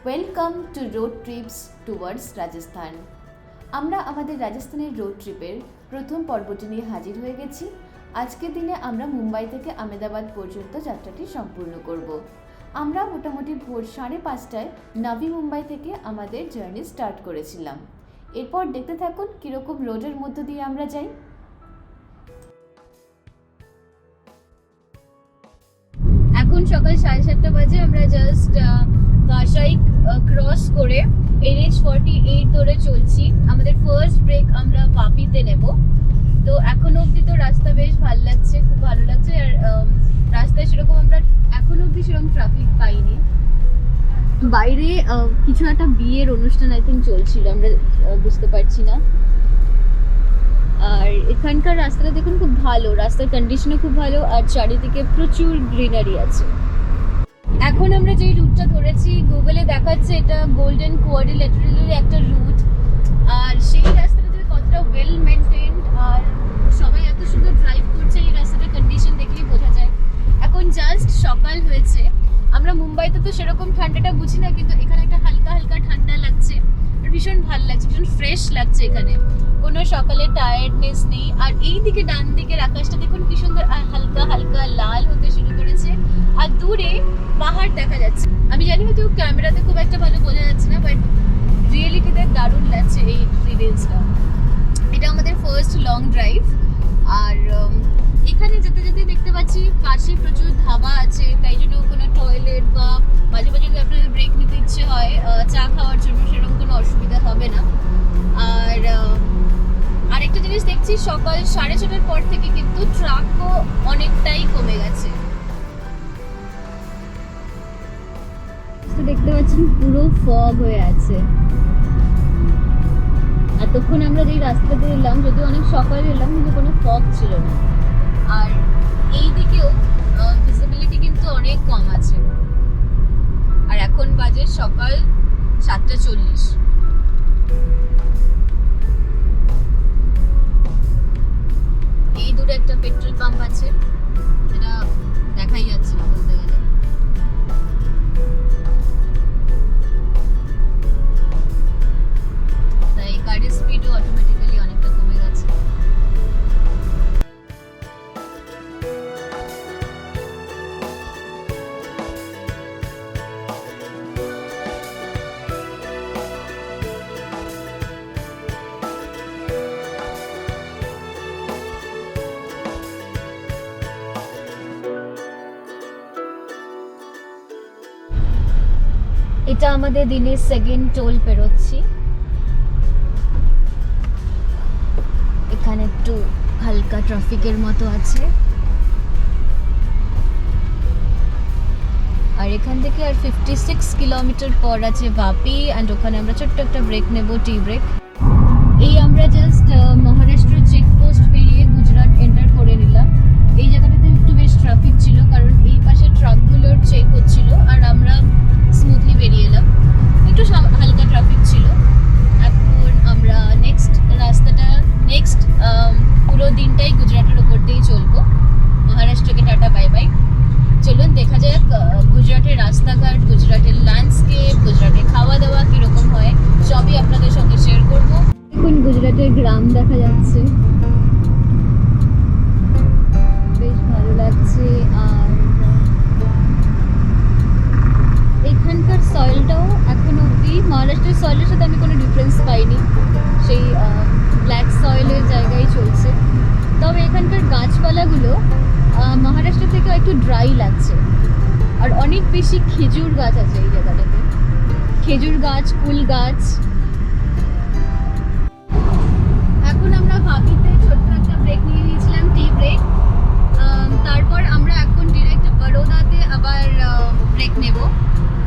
Welcome to road TRIPS towards Rajasthan. আমরা আমাদের রাজস্থানের রোড ট্রিপের প্রথম পর্বটি নিয়ে হাজির হয়ে গেছি। আজকের দিনে আমরা মুম্বাই থেকে আহমেদাবাদ পর্যন্ত যাত্রাটি সম্পূর্ণ করব। আমরা মোটামুটি ভোর 5:30টায় নাভি মুম্বাই থেকে আমাদের জার্নি স্টার্ট করেছিলাম। এরপর দেখতে থাকুন কীরকম রোডের মধ্য দিয়ে আমরা যাই। এখন সকাল 7:30 বাজে। আমরা জাস্ট কাশাই ক্রস করে NH48 ধরে চলছি। আমাদের ফার্স্ট ব্রেক আমরা বাপিতে নেব। তো এখনো অবধি তো রাস্তা বেশ ভালো লাগছে, খুব ভালো লাগছে। আর রাস্তায় সেরকম আমরা এখনো অবধি সেরকম ট্রাফিক পাইনি। বাইরে কিছু একটা বিয়ের অনুষ্ঠান আই থিঙ্ক চলছিল, আমরা বুঝতে পারছি না। আর এখানকার রাস্তাটা দেখুন খুব ভালো, রাস্তার কন্ডিশনও খুব ভালো আর চারিদিকে প্রচুর গ্রিনারি আছে। এখন আমরা যেই রুটটা ধরেছি গুগলে দেখাচ্ছে এটা গোল্ডেন কোয়াড্রিল্যাটারালের একটা রুট। আর সেই রাস্তাটা যে কতটা ওয়েল মেনটেন্ড আর সবাই এত সুন্দর ড্রাইভ করছে, এই রাস্তাটার কন্ডিশন দেখলেই বোঝা যায়। এখন জাস্ট সকাল হয়েছে। আমরা মুম্বাইতে তো সেরকম ঠান্ডাটা বুঝি না, কিন্তু এখানে একটা হালকা হালকা ঠান্ডা লাগছে আর ভীষণ ভালো লাগছে, ভীষণ ফ্রেশ লাগছে। এখানে কোনো সকালে টায়ার্ডনেস নেই। আর এই দিকে ডান দিকের আকাশটা দেখুন কি সুন্দর হালকা হালকা লাল হতে শুরু করেছে আর দূরে পাহাড় দেখা যাচ্ছে। আমি জানি হয়তো ক্যামেরাতে খুব একটা ভালো বোঝা যাচ্ছে না, বাট রিয়েলিটিতে দারুণ লাগছে এই এক্সপিরিয়েন্সটা। এটা আমাদের ফার্স্ট লং ড্রাইভ। আর এখানে যেতে যেতে দেখতে পাচ্ছি পাশে প্রচুর ধাবা আছে, তাই জন্য কোনো টয়লেট বা মাঝে মাঝে যদি আপনাদের ব্রেক নিতে ইচ্ছে হয় চা খাওয়ার জন্য সেরকম কোনো অসুবিধা হবে না। আর আরেকটা জিনিস দেখছি, সকাল 6:30টার পর থেকে কিন্তু ট্রাকও অনেকটাই কমে গেছে। দেখতে পাচ্ছেন পুরো ফগ হয়ে আছে। এতক্ষণ আমরা যেই রাস্তাতে এলাম, যদিও অনেক সকালে এলাম, কিন্তু কোনো ফগ ছিল না। আর এই দিকেও ভিজিবিলিটি কিন্তু অনেক কম আছে। আর এখন বাজে সকাল 7:40। এই দূরে একটা পেট্রোল পাম্প আছে, যেটা দেখাই যাচ্ছে না বলতে গেলে। তাই গাড়ির স্পিডও অটোমেটিক্যালি অনেকটা কমে গেছে। এটা আমাদের দিনের সেকেন্ড টোল পেরোচ্ছি। এখানে একটু হালকা ট্রাফিকের মতো আছে। আর এখান থেকে আর 56 কিলোমিটার পর আছে বাপি। অ্যান্ড ওখানে আমরা ছোট্ট একটা ব্রেক নেব, টি ব্রেক। এই আমরা জাস্ট মহারাষ্ট্র চেকপোস্ট পেরিয়ে গুজরাট এন্টার করে নিলাম। এই জায়গাটাতে একটু বেশ ট্রাফিক ছিল, কারণ এই পাশে ট্রাকগুলোর চেক হচ্ছিল আর আমরা স্মুথলি বেরিয়ে এলাম। একটু হালকা ট্রাফিক ছিল। এখন আমরা নেক্সট রাস্তাটা পুরো দিনটাই গুজরাটের ওপর দিয়েই চলবো। মহারাষ্ট্রকে টাটা বাই বাই। চলুন দেখা যাক গুজরাটের রাস্তাঘাট, গুজরাটের ল্যান্ডস্কেপ, গুজরাটের খাওয়া দাওয়া কীরকম হয়, সবই আপনাদের সঙ্গে শেয়ার করবো। এখন গুজরাটের গ্রাম দেখা যাচ্ছে, বেশ ভালো লাগছে। আর এখানকার সয়েলটাও এখন অবধি মহারাষ্ট্রের সয়েলের সাথে আমি কোনো ডিফারেন্স পাইনি, সেই ব্ল্যাক সয়েলের জায়গায় চলছে। তবে এখানকার গাছপালাগুলো মহারাষ্ট্র থেকে একটু ড্রাই লাগছে। আর অনেক বেশি খেজুর গাছ আছে এই জায়গাটাতে, খেজুর গাছ, কুল গাছ। এখন আমরা ভাবিতে ছোট্ট একটা ব্রেক নিয়ে নিয়েছিলাম, টি ব্রেক। তারপর আমরা এখন ডিরেক্ট বরোদাতে আবার ব্রেক নেব।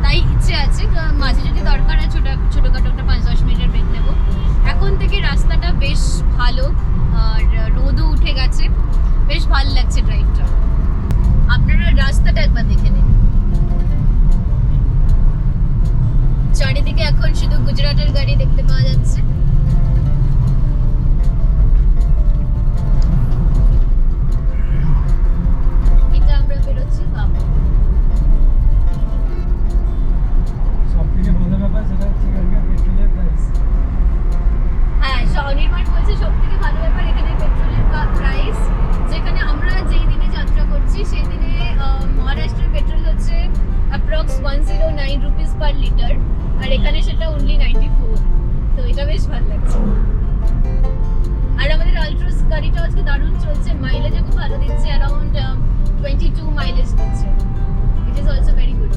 তাই ইচ্ছে আছে মাঝে যদি দরকার হয় ছোটোখাটো একটা 5-10 মিনিটের ব্রেক নেব। এখন থেকে রাস্তাটা বেশ ভালো আর রোদও উঠে গেছে, বেশ ভালো লাগছে ড্রাইভটা। আপনারা রাস্তাটা একবার দেখে নিন। চারিদিকে এখন শুধু গুজরাটের গাড়ি দেখতে পাওয়া যাচ্ছে। এটা আমরা বেরোচ্ছি বাবা। সব থেকে ভালো অনলি 94, তো এটা বেশ ভালো লাগছে। আর আমাদের আল্ট্রাস গাড়িটা আজকে দারুণ চলছে, মাইলেজও খুব ভালো দিচ্ছে, অ্যারাউন্ড 22 মাইলেজ দিচ্ছে, it is also very good.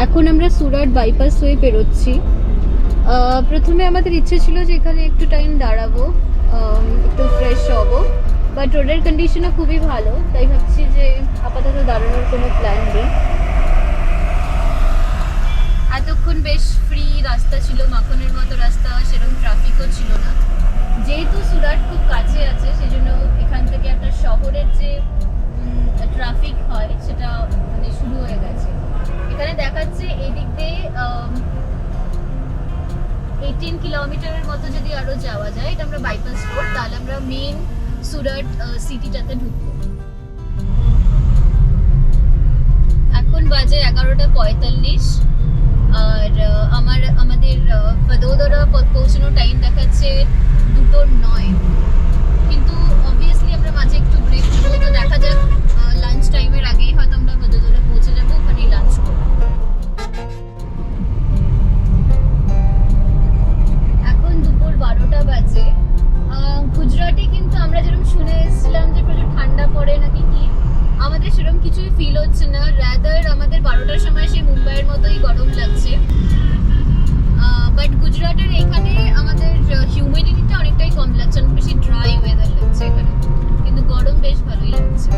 এখন আমরা সুরাট বাইপাস হয়ে বেরোচ্ছি। প্রথমে আমাদের ইচ্ছে ছিল যে এখানে একটু টাইম দাঁড়াবো, একটু ফ্রেশ হবো, বাট রোডের কন্ডিশনও খুবই ভালো, তাই ভাবছি যে আপাতত দাঁড়ানোর কোনো প্ল্যান নেই। এতক্ষণ বেশ ফ্রি রাস্তা ছিল, মাখনের মতো রাস্তা, সেরকম ট্রাফিকও ছিল না। যেহেতু সুরাট খুব কাছে আছে, সেজন্য এখান থেকে একটা শহরের যে ট্রাফিক হয় সেটা মানে শুরু হয়ে গেছে। এখানে দেখাচ্ছে এদিক দিয়ে 18 কিলোমিটারের মতো যদি আরো যাওয়া যায়, এটা আমরা বাইপাস রোড, তাহলে আমরা মেন সুরাট সিটিটাতে ঢুকবো। এখন বাজে 11:45, আর আমাদের ফদোদরা পৌঁছানোর টাইম দেখাচ্ছে 2:09, কিন্তু অবভিয়াসলি আমরা মাঝে একটু ব্রেক নেবো, তো দেখা যাক লাঞ্চ টাইমের আগেই হয়তো আমরা ফদোদরা পৌঁছে যাবো, ওখানেই লাঞ্চ করবো। এখন দুপুর 12টা বাজে। গুজরাটে কিন্তু আমরা যেরকম শুনে এসেছিলাম যে প্রচুর ঠান্ডা পড়ে নাকি কি, আমাদের সেরকম কিছুই ফিল হচ্ছে না, রাদার আমাদের 12টার সময় সেই মুম্বাইয়ের মতোই গরম লাগছে। বাট গুজরাটের এখানে আমাদের হিউমিডিটিটা অনেকটাই কম লাগছে, অনেক বেশি ড্রাই ওয়েদার লাগছে এখানে, কিন্তু গরম বেশ ভালোই লাগছে।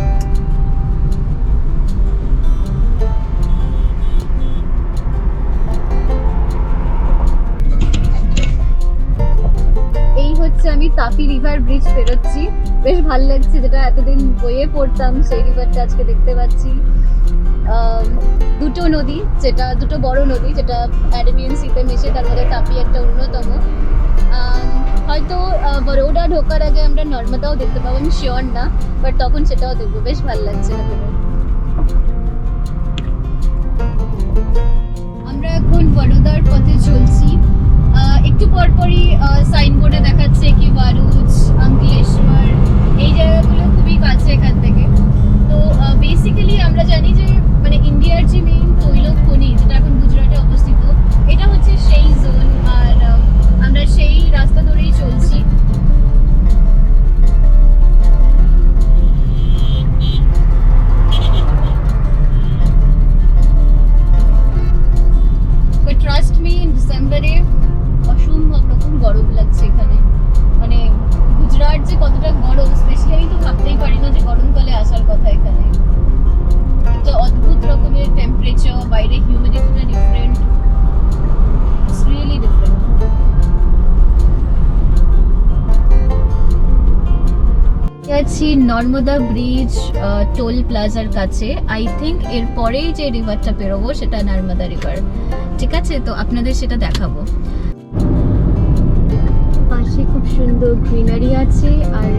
এই হচ্ছে আমি তাপি রিভার ব্রিজ পেরোচ্ছি, বেশ ভালো লাগছে, যেটা এতদিন বইয়ে পড়তাম সেই রিভারটা আজকে দেখতে পাচ্ছি। দুটো নদী, যেটা দুটো বড় নদী, যেটা অ্যারাবিয়ান সিতে মেশে, তার মধ্যে তাপি একটা অন্যতম। হয়তো বরোডা ঢোকার আগে আমরা নর্মদাও দেখতে পাবো, আমি শিওর না, বাট তখন সেটাও দেখবো, বেশ ভালো লাগছে। আমরা এখন বরোদার পথে চলছি। একটু পরপরই সাইনবোর্ডে দেখাচ্ছে কি ভারুচ, অঙ্কলেশ্বর, এই জায়গাগুলো খুবই কাছে এখান থেকে। তো বেসিক্যালি আমরা জানি যে মানে ইন্ডিয়ার যে মেইন তৈল খনি, যেটা এখন গুজরাটে অবস্থিত, এটা হচ্ছে সেই জোন, আর আমরা সেই রাস্তা ধরেই চলছি। ট্রাস্ট মি, ডিসেম্বরে অসম্ভব রকম গরম লাগছে এখানে, মানে গুজরাট যে কতটা গরম, স্পেশালি আমি তো ভাবতেই পারি না যে গরমকালে আসার কথা এখানে। একটা অদ্ভুত রকমের টেম্পারেচার, বাইরে হিউমিডিটিটা ডিফারেন্ট, ইটস রিয়েলি ডিফারেন্ট। আছি নর্মদা ব্রিজ টোল প্লাজার কাছে। আই থিঙ্ক এরপরেই যে রিভারটা পেরোবো সেটা নর্মদা রিভার, ঠিক আছে? তো আপনাদের সেটা দেখাবো। পাশে খুব সুন্দর গ্রিনারি আছে, আর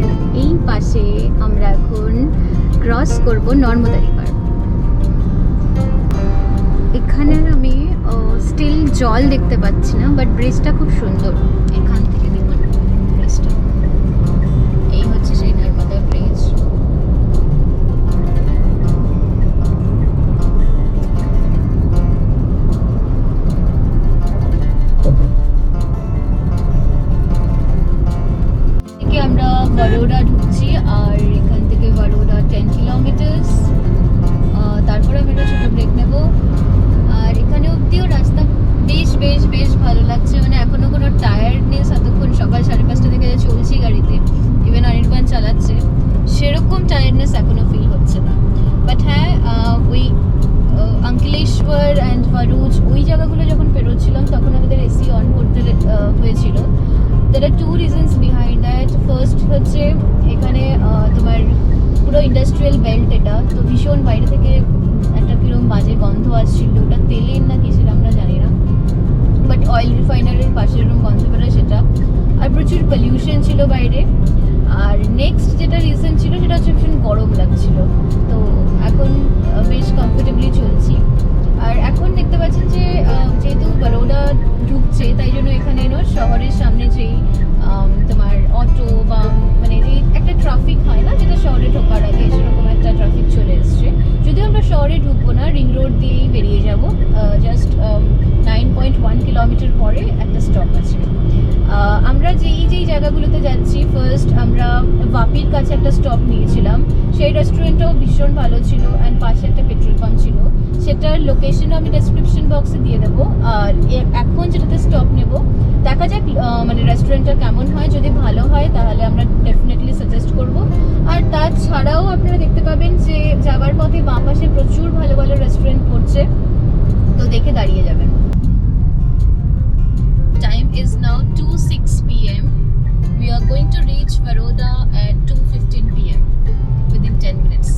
এই পাশে আমরা এখন ক্রস করব নর্মদা রিভার। এখানে আমি স্টিল জল দেখতে পাচ্ছি না, বাট ব্রিজটা খুব সুন্দর। এখান থেকে দেখুন ব্রিজটা, এই হচ্ছে সেই নর্মদা ব্রিজ। আমরা বরোডা ঢুকছি, আর এখান থেকে বরোডা 10 কিলোমিটার, তারপরে আমি একটা ছোটো ব্রেক নেব। আর এখানে অব্দিও রাস্তা বেশ বেশ বেশ ভালো লাগছে, মানে এখনো কোনো টায়ার্ডনেস, এতক্ষণ সকাল 5:30 থেকে চলছি গাড়িতে, ইভেন অনির্বাণ চালাচ্ছে, সেরকম টায়ার্ডনেস এখনো ফিল হচ্ছে না। বাট হ্যাঁ, ওই অঙ্কলেশ্বর অ্যান্ড ভারুচ ওই জায়গাগুলো যখন পেরোচ্ছিলাম তখন আমাদের এসি অন করতে হয়েছিল। There are two reasons behind that. First হচ্ছে এখানে ইন্ডাস্ট্রিয়াল বেল্ট এটা, তো ভীষণ বাইরে থেকে একটা কিরম বাজে গন্ধ আসছিল, ওটা তেলের না কিসের আমরা জানি না, বাট অয়েল রিফাইনারির পাশে এরকম গন্ধ বেরোয় সেটা। আর প্রচুর পলিউশন ছিল বাইরে। আর নেক্সট যেটা রিজন ছিল সেটা হচ্ছে ভীষণ গরম লাগছিল। তো এখন বেশ কমফোর্টেবলি চলছি। আর এখন দেখতে পাচ্ছেন যে যেহেতু বরোডা ঢুকছে, তাই জন্য এখানে শহরের সামনে যেই তোমার অটো বা মানে এই একটা ট্রাফিক হয় না, যেটা শহরে ঢোকার আগে সেরকম একটা ট্রাফিক চলে এসছে। যদিও আমরা শহরে ঢুকবো না, রিং রোড দিয়েই বেরিয়ে যাব। জাস্ট 9.1 কিলোমিটার পরে একটা স্টপ আছে। আমরা যেই জায়গাগুলোতে যাচ্ছি, ফার্স্ট আমরা বাপির কাছে একটা স্টপ নিয়েছিলাম। সেই রেস্টুরেন্টটাও ভীষণ ভালো ছিল, অ্যান্ড পাশে একটা পেট্রোল পাম্প ছিল। সেটার লোকেশনও আমি ডেসক্রিপশন বক্সে দিয়ে দেবো। আর এখন যেটাতে স্টপ নেব, দেখা যাক মানে রেস্টুরেন্টটা কেমন হয়। যদি ভালো হয় তাহলে আমরা ডেফিনেটলি সাজেস্ট করব। আর তাছাড়াও আপনারা দেখতে পাবেন যে যাওয়ার পথে বাঁ পাশে প্রচুর ভালো ভালো রেস্টুরেন্ট পড়ছে, তো দেখে দাঁড়িয়ে যাবেন। Time is now 2:06 p.m. We are going to reach Baroda at 2:15 p.m. within 10 minutes.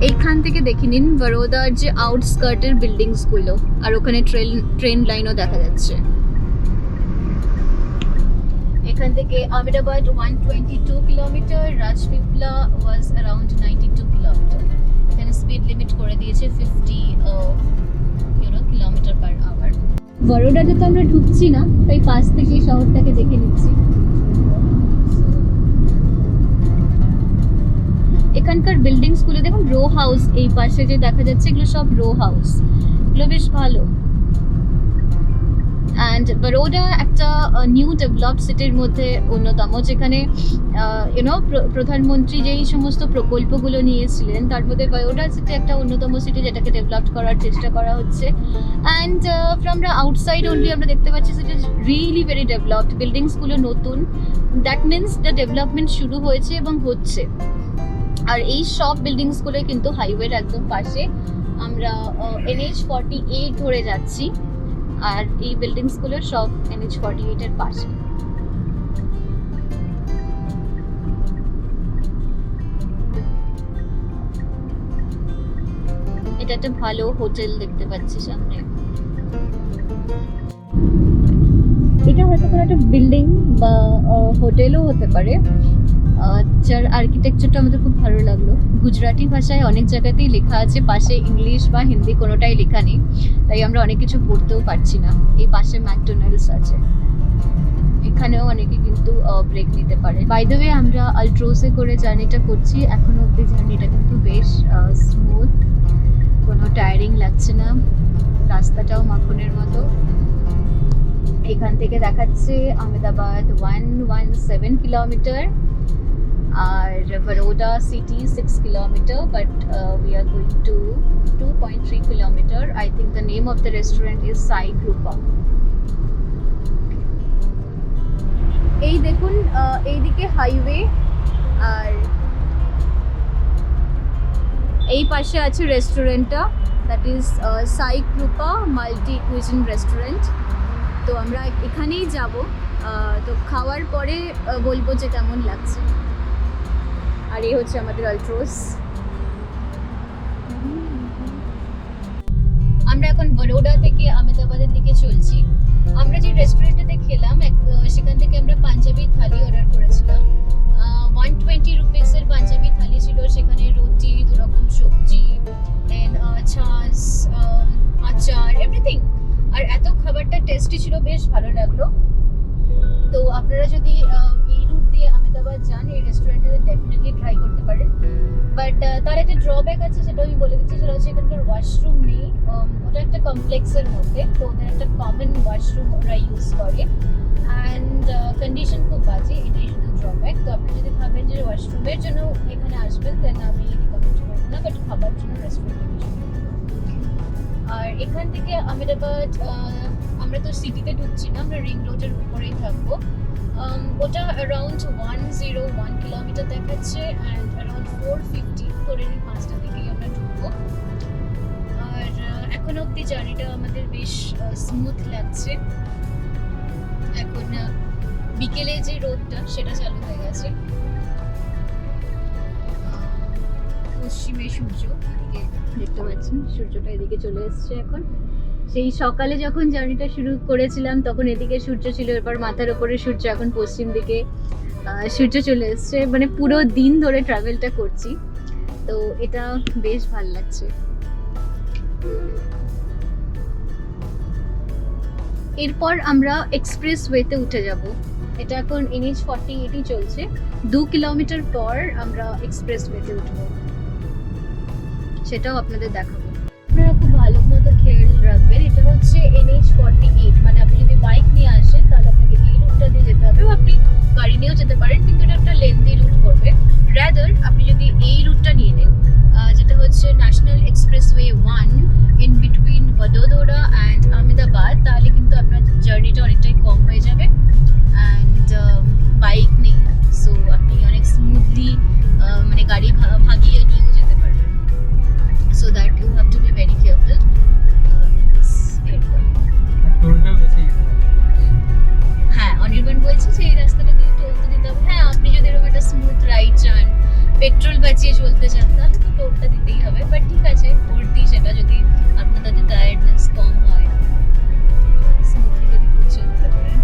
এইখান থেকে দেখে নিন বরোদার যে আউটস্কার্টের বিল্ডিংসগুলো, আর ওখানে ট্রেন লাইনও দেখা যাচ্ছে। এখান থেকে Ahmedabad 122 kilometre, Rajpipla was around 92 kilometre. এখানে স্পিড লিমিট করে দিয়েছে 50 কিলোমিটার পার আওয়ার। বরোডাতে তো আমরা ঢুকছি না, তাই পাশ থেকে শহরটাকে দেখে নিচ্ছি। এখানকার বিল্ডিংসগুলো দেখুন, রো হাউস এই পাশে যে দেখা যাচ্ছে, এগুলো সব রো হাউস। এগুলো বেশ ভালো। অ্যান্ড বরোডা একটা নিউ ডেভেলপড সিটির মধ্যে অন্যতম, যেখানে প্রধানমন্ত্রী যেই সমস্ত প্রকল্পগুলো নিয়েছিলেন তার মধ্যে বরোডা সিটি একটা অন্যতম সিটি, যেটাকে ডেভেলপড করার চেষ্টা করা হচ্ছে। And from the outside only আমরা দেখতে পাচ্ছি সেটা রিয়েলি ভেরি ডেভেলপড। বিল্ডিংসগুলো নতুন, দ্যাট মিনস দ্য ডেভেলপমেন্ট শুরু হয়েছে এবং হচ্ছে। আর এই সব বিল্ডিংসগুলো কিন্তু হাইওয়ের একদম পাশে। আমরা NH48 ধরে যাচ্ছি, আর এই বিল্ডিংসগুলো সব NH48 এর পাশে। এটা একটা ভালো হোটেল দেখতে পাচ্ছি সামনে। এটা হয়তো কোনো একটা বিল্ডিং বা হোটেলও হতে পারে, যার আর্কিটেকচারটা আমাদের খুব ভালো লাগলো। গুজরাটি ভাষায় অনেক জায়গাতেই লেখা আছে, পাশে ইংলিশ বা হিন্দি কোনোটাই লেখা নেই, তাই আমরা অনেক কিছু পড়তেও পারছি না। এই পাশে ম্যাকডোনাল্ডস আছে, এখানেও অনেকে কিন্তু ব্রেক নিতে পারে। বাই দ্য ওয়ে, আমরা আল্ট্রোসে করে জার্নিটা করছি। এখনো অব্দি জার্নিটা কিন্তু বেশ স্মুথ, কোনো টায়ারিং লাগছে না, রাস্তাটাও মাখনের মতো। এখান থেকে দেখাচ্ছে Ahmedabad 117 kilometre, R Baroda city 6 kilometer, but we are going to 2.3 kilometer. I think the name of the restaurant is Sai Krupa. এই দেখুন, এইদিকে হাইওয়ে, আর এই পাশে আছে রেস্টুরেন্টটা, দ্যাট ইজ সাই কৃপা মাল্টি কুইজিন রেস্টুরেন্ট। তো আমরা এখানেই যাব। তো খাওয়ার পরে বলবো যে কেমন লাগছে। আর এই হচ্ছে আমাদের আল্ট্রোস। আমরা এখন বরোডা থেকে আহমেদাবাদের দিকে চলছি। আমরা যে রেস্টুরেন্টে খেলাম, সেখান থেকে আমরা পাঞ্জাবি থালি অর্ডার করেছিলাম। 120 রুপিসের পাঞ্জাবি থালি ছিল। সেখানে রুটি, 2 রকম সবজি, দেন ছাস, আচার, এভরিথিং। আর এত খাবারটা টেস্টি ছিল, বেশ ভালো লাগলো। তো আপনারা যদি এই রুট দিয়ে আহমেদাবাদ যান, এই রেস্টুরেন্টে ডেফিনেটলি ট্রাই করতে পারেন। বাট তার একটা ড্রব্যাক আছে, সেটা আমি বলে দিচ্ছি। সেটা হচ্ছে এখানকার ওয়াশরুম নেই। ওটা একটা কমপ্লেক্সের মধ্যে, তো ওদের একটা কমন ওয়াশরুম ওরা ইউজ করে, অ্যান্ড কন্ডিশন খুব বাজে, এটাই শুধু ড্রব্যাক। তো আপনি যদি ভাবেন যে ওয়াশরুমের জন্য এখানে আসবেন, দেন আমি রিকমেন্ড করবো না, বাট খাবার জন্য রেস্টুরেন্টে। আর এখান থেকে আহমেদাবাদ আমরা তো সিটিতে ঢুকছি না, আমরা রিং রোডের উপরেই থাকবো। ওটা অ্যারাউন্ড 101 কিলোমিটার দেখাচ্ছে, অ্যান্ড অ্যারাউন্ড 450 ধরে নিন 5টার দিকেই আমরা ঢুকবো। আর এখনো অব্দি জার্নিটা আমাদের বেশ স্মুথ লাগছে। এখন বিকেলে যে রোদটা সেটা চালু হয়ে গেছে। পশ্চিমে সূর্য, এদিকে দেখতে পাচ্ছেন সূর্যটা এদিকে চলে এসছে এখন। সেই সকালে যখন জার্নিটা শুরু করেছিলাম তখন এদিকে সূর্য ছিল, এরপর মাথার উপরে সূর্য, এখন পশ্চিম দিকে সূর্য চলে এসছে। মানে পুরো দিন ধরে ট্রাভেলটা করছি, তো এটা বেশ ভালো লাগছে। এরপর আমরা এক্সপ্রেস ওয়েতে উঠে যাব। এটা এখন NH 4080 চলছে। 2 কিলোমিটার পর আমরা এক্সপ্রেস ওয়েতে উঠবো, সেটাও আপনাদের দেখাবো। আপনারা খুব ভালো মতো খেয়াল রাখবেন, এটা হচ্ছে NH 48। মানে আপনি যদি বাইক নিয়ে আসেন তাহলে আপনাকে এই রুটটা দিয়ে যেতে হবে, আপনি গাড়ি নিয়েও যেতে পারেন, কিন্তু এটা একটা লেন্দি রুট পড়বে। রাদার আপনি যদি এই রুটটা নিয়ে নেন, যেটা হচ্ছে national expressway 1 in between Vadodara and Ahmedabad, তাহলে কিন্তু আপনার জার্নিটা অনেকটাই কম হয়ে যাবে। অ্যান্ড বাইক নেই, সো আপনি অনেক স্মুথলি মানে গাড়ি ভাগিয়ে নিয়েও যেতে পারবেন। So that you have to be very careful in this area. হ্যাঁ, অনির্বাণ বলছে যে এই রাস্তাটা দিয়ে টোল তো দিতে হবে। হ্যাঁ, আপনি যদি এরকম একটা স্মুথ রাইড চান, পেট্রোল বাঁচিয়ে চলতে চান, তাহলে তো টোলটা দিতেই হবে। বাট ঠিক আছে, ভর্তি সেটা যদি আপনার তাতে টায়ার্ডনেস কম হয়, স্মুথলি যদি পৌঁছে যেতে পারেন।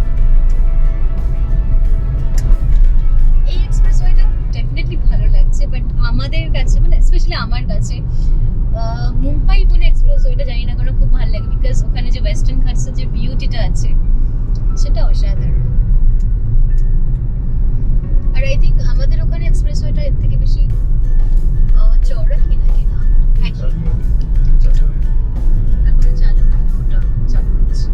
এই এক্সপ্রেসওয়েটা ডেফিনেটলি ভালো লাগছে, বাট আমাদের কাছে, মানে স্পেশালি আমার কাছে, মুম্বাই পুনে এক্সপ্রেসওয়েটা জানি না কেন খুব ভালো লাগে, বিকজ ওখানে যে ওয়েস্টার্ন ঘাটসের যে বিউটিটা আছে সেটা অসাধারণ। আর আই থিঙ্ক আমাদের ওখানে এক্সপ্রেসওয়েটা এর থেকে বেশি চওড়া কিনা কিনা একই, এখনো চালু হয়নি, ওটা চালু হচ্ছে।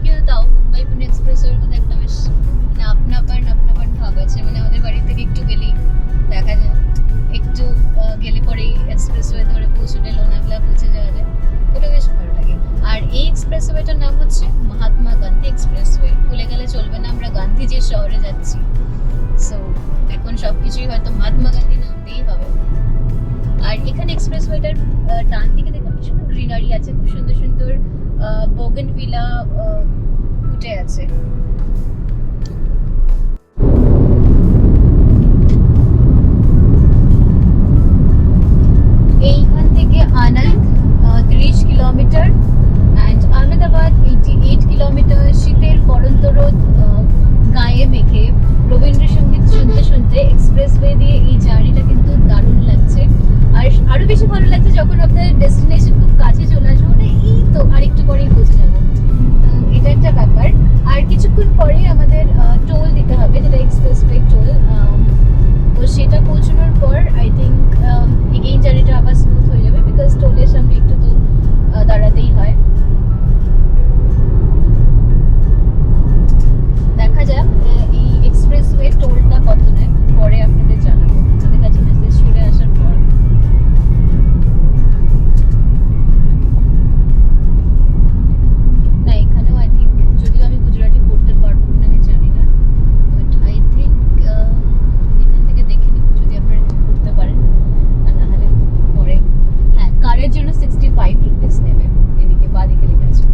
কিন্তু তাও মুম্বাই পুনে এক্সপ্রেসওয়ের মধ্যে একটা বেশ নাপনাপান ভাব আছে। মানে আমাদের বাড়ি থেকে একটু গেলেই দেখা যায়, একটু গেলে পরেই এক্সপ্রেসওয়ে ধরে পৌঁছলে লোনাভলা পৌঁছে যাওয়া যায়, ওটা বেশ ভালো লাগে। আর এই এক্সপ্রেসওয়েটার নাম হচ্ছে মহাত্মা গান্ধী এক্সপ্রেসওয়ে। ভুলে গেলে চলবে না, আমরা গান্ধীজির শহরে যাচ্ছি, সো এখন সবকিছুই হয়তো মহাত্মা গান্ধী নাম দিয়েই হবে। আর এখানে এক্সপ্রেসওয়েটার ডান দিকে দেখুন কি সুন্দর গ্রিনারি আছে, খুব সুন্দর সুন্দর বোগেনভিলা উঠে আছে। এইখান থেকে আনন্দ 30 কিলোমিটার অ্যান্ড আহমেদাবাদ 88 কিলোমিটার। শীতের পরন্ত রোদ গায়ে মেখে রবীন্দ্রসঙ্গীত শুনতে শুনতে এক্সপ্রেসওয়ে দিয়ে এই জার্নিটা কিন্তু দারুণ লাগছে। আর আরো বেশি ভালো লাগছে যখন আপনার ডেস্টিনেশন খুব কাছে চলে আসবে, মানে এই তো আরেকটু পরেই পৌঁছে যাবো, এটা একটা ব্যাপার। আর কিছুক্ষণ পরে আমাদের টোল দিতে হবে, যেটা এক্সপ্রেসওয়ে টোল। তো সেটা পৌঁছানোর পর আই থিঙ্ক এগেইন জার্নিটা আবার স্মুথ হয়ে যাবে, বিকজ টোলের সামনে একটু তো দাঁড়াতেই হয়। দেখা যাক এই এক্সপ্রেসওয়ে টোলটা কত নেয়, পরে আপনাদের জানাবো আমাদের কাছে মেসেজ চলে আসার পর। না, এখানেও আই থিঙ্ক, যদিও আমি গুজরাটি পড়তে পারবো কিনা আমি জানি না, বাট আই থিঙ্ক এখান থেকে দেখে নিব যদি আপনারা পড়তে পারেন, আর না হলে পরে। হ্যাঁ, কারের জন্য 65 রুপিস নেবে, এদিকে বাদিকে লেখা আছে।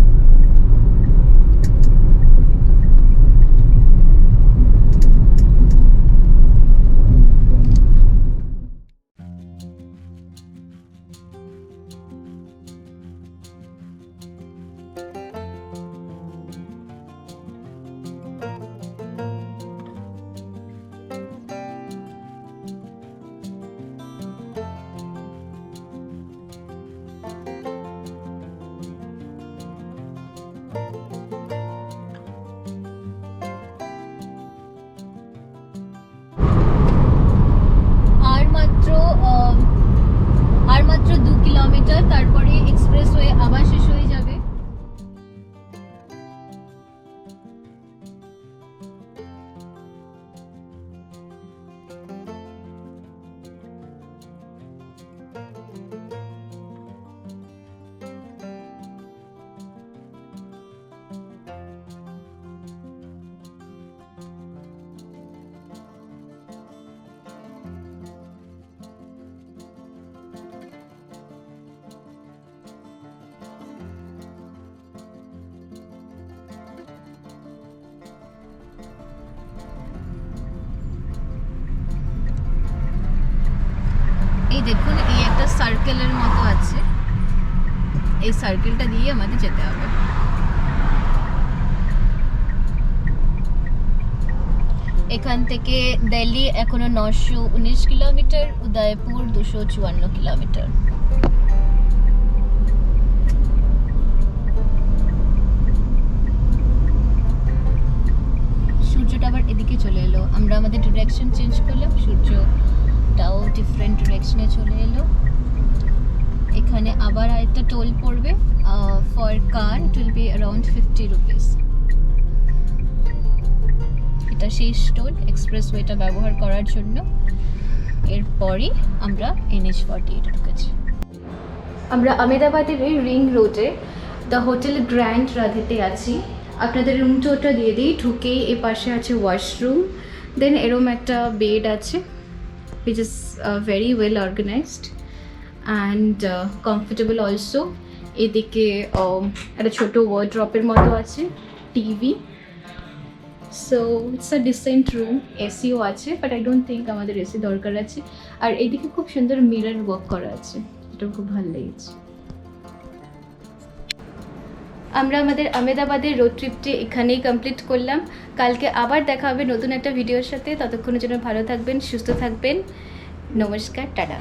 আর মাত্র 2 কিলোমিটার, তারপরে এক্সপ্রেসওয়ে আবার শেষ হয়ে যাবে। এই দেখুন এই একটা সার্কেলের মতো আছে, এই সার্কেলটা দিয়ে আমাদের যেতে হবে। এখান থেকে দিল্লি এখনো 919 কিলোমিটার, উদয়পুর 254 কিলোমিটার। সূর্যটা আবার এদিকে চলে এলো, আমরা আমাদের ডিরেকশন চেঞ্জ করলাম, সূর্যটাও ডিফারেন্ট ডিরেকশনে চলে এলো। এখানে আবার আরেকটা টোল পড়বে, for car it will be around 50 rupees. এটা সেই টোল এক্সপ্রেসওয়েটা ব্যবহার করার জন্য। এরপরই আমরা NH-48 ঢুকেছি। আমরা আহমেদাবাদের রিং রোডে দ্য হোটেল গ্র্যান্ড রাধেতে আছি। আপনাদের রুম টোটা দিয়ে দিই। ঢুকেই এ পাশে আছে ওয়াশরুম, দেন এরম একটা বেড আছে which is very well organized and comfortable also. এদিকে একটা ছোট ওয়ার্ড্রপের মতো আছে, TV. So it's a decent room. SEO আছে, বাট আই ডোন্ট থিঙ্ক আমাদের এসি দরকার আছে। আর এইদিকে খুব সুন্দর মিরর ওয়ার্ক করা আছে, এটাও খুব ভালো লেগেছে। আমরা আমাদের আহমেদাবাদের রোড ট্রিপটি এখানেই কমপ্লিট করলাম। কালকে আবার দেখা হবে নতুন একটা ভিডিওর সাথে। ততক্ষণের জন্য ভালো থাকবেন, সুস্থ থাকবেন। নমস্কার, টাটা।